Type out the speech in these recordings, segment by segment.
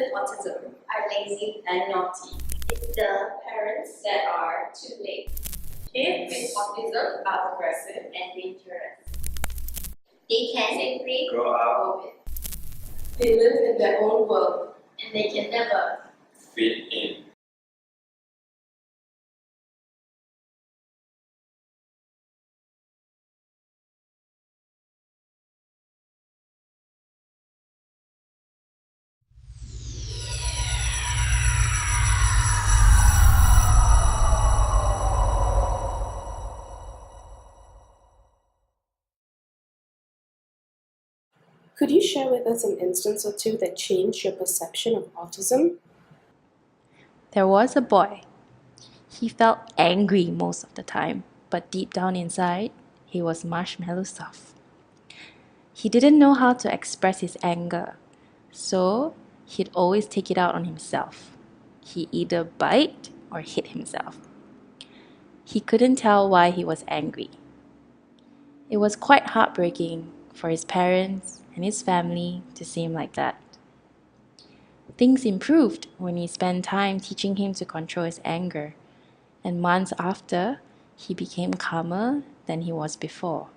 with autism are lazy and naughty. It's the parents that are too late. Kids with autism are aggressive and dangerous. They can simply grow up with it. They live in their own world and they can never fit in. Could you share with us an instance or two that changed your perception of autism? There was a boy. He felt angry most of the time, but deep down inside, he was marshmallow soft. He didn't know how to express his anger, so he'd always take it out on himself. He either bite or hit himself. He couldn't tell why he was angry. It was quite heartbreaking for his parents and his family to see him like that. Things improved when we spent time teaching him to control his anger, and months after, he became calmer than he was before.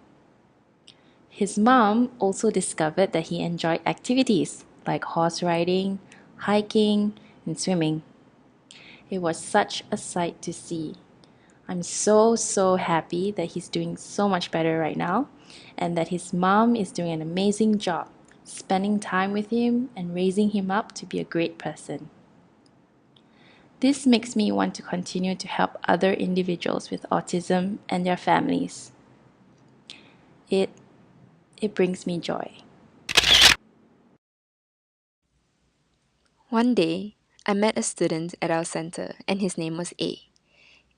His mom also discovered that he enjoyed activities like horse riding, hiking, and swimming. It was such a sight to see. I'm so happy that he's doing so much better right now, and that his mom is doing an amazing job spending time with him and raising him up to be a great person. This makes me want to continue to help other individuals with autism and their families. It brings me joy. One day, I met a student at our center and his name was A.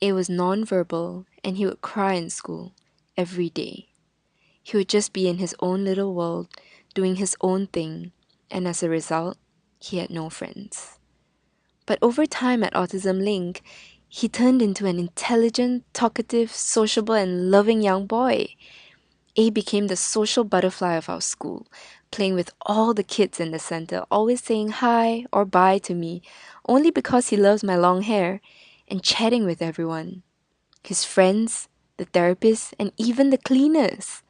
A was non-verbal and he would cry in school every day. He would just be in his own little world, doing his own thing, and as a result, he had no friends. But over time at Autism Link, he turned into an intelligent, talkative, sociable, and loving young boy. A became the social butterfly of our school, playing with all the kids in the center, always saying hi or bye to me, only because he loves my long hair, and chatting with everyone. His friends, the therapists, and even the cleaners.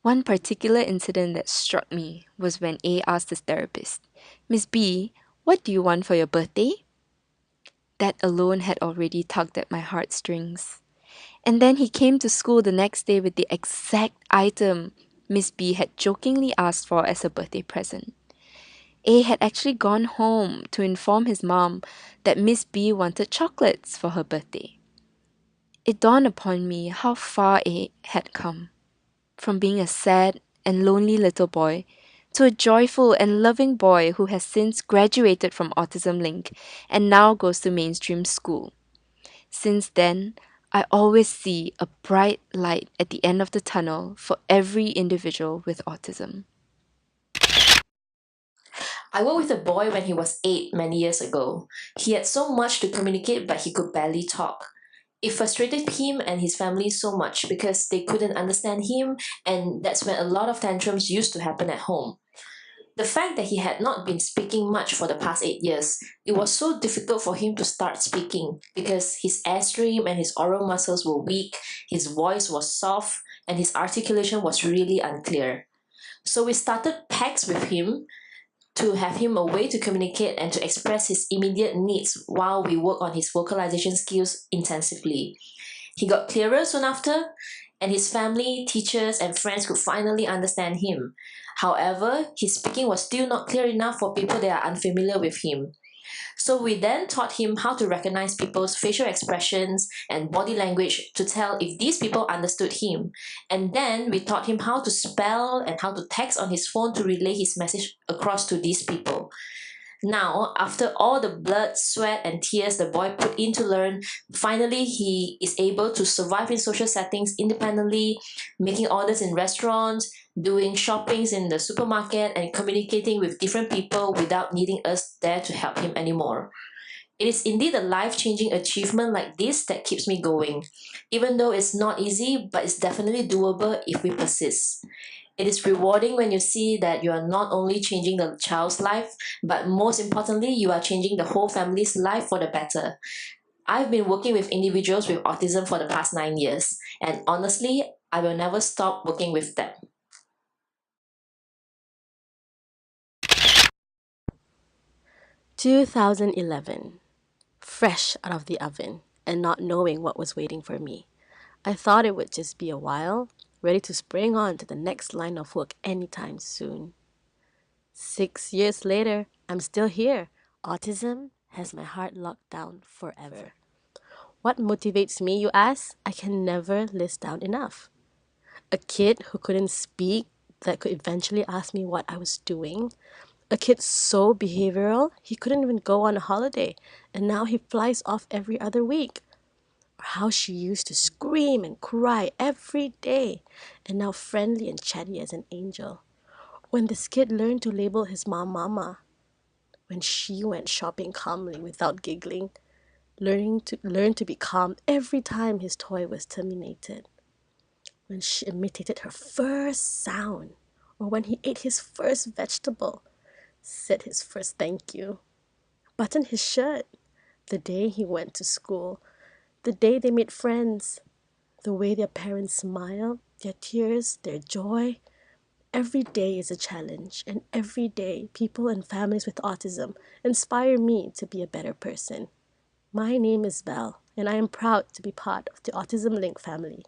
One particular incident that struck me was when A asked his therapist, "Miss B, what do you want for your birthday?" That alone had already tugged at my heartstrings. And then he came to school the next day with the exact item Miss B had jokingly asked for as a birthday present. A had actually gone home to inform his mom that Miss B wanted chocolates for her birthday. It dawned upon me how far A had come. From being a sad and lonely little boy to a joyful and loving boy who has since graduated from Autism Link and now goes to mainstream school. Since then, I always see a bright light at the end of the tunnel for every individual with autism. I worked with a boy when he was 8 many years ago. He had so much to communicate, but he could barely talk. It frustrated him and his family so much because they couldn't understand him, and that's when a lot of tantrums used to happen at home. The fact that he had not been speaking much for the past 8 years, it was so difficult for him to start speaking because his airstream and his oral muscles were weak, his voice was soft, and his articulation was really unclear. So we started packs with him to have him a way to communicate and to express his immediate needs while we work on his vocalization skills intensively. He got clearer soon after, and his family, teachers, and friends could finally understand him. However, his speaking was still not clear enough for people that are unfamiliar with him. So we then taught him how to recognize people's facial expressions and body language to tell if these people understood him. And then we taught him how to spell and how to text on his phone to relay his message across to these people. Now, after all the blood, sweat, and tears the boy put in to learn, finally he is able to survive in social settings independently, making orders in restaurants, doing shoppings in the supermarket, and communicating with different people without needing us there to help him anymore. It is indeed a life-changing achievement like this that keeps me going, even though it's not easy, but it's definitely doable if we persist. It is rewarding when you see that you are not only changing the child's life, but most importantly, you are changing the whole family's life for the better. I've been working with individuals with autism for the past 9 years, and honestly, I will never stop working with them. 2011. Fresh out of the oven and not knowing what was waiting for me. I thought it would just be a while, ready to spring on to the next line of work anytime soon. 6 years later, I'm still here. Autism has my heart locked down forever. What motivates me, you ask? I can never list down enough. A kid who couldn't speak that could eventually ask me what I was doing. A kid so behavioral, he couldn't even go on a holiday, and now he flies off every other week. Or how she used to scream and cry every day, and now friendly and chatty as an angel. When this kid learned to label his mom mama, when she went shopping calmly without giggling, learn to be calm every time his toy was terminated. When she imitated her first sound, or when he ate his first vegetable, said his first thank you, buttoned his shirt, the day he went to school, the day they made friends, the way their parents smile, their tears, their joy. Every day is a challenge, and every day people and families with autism inspire me to be a better person. My name is Belle, and I am proud to be part of the Autism Link family.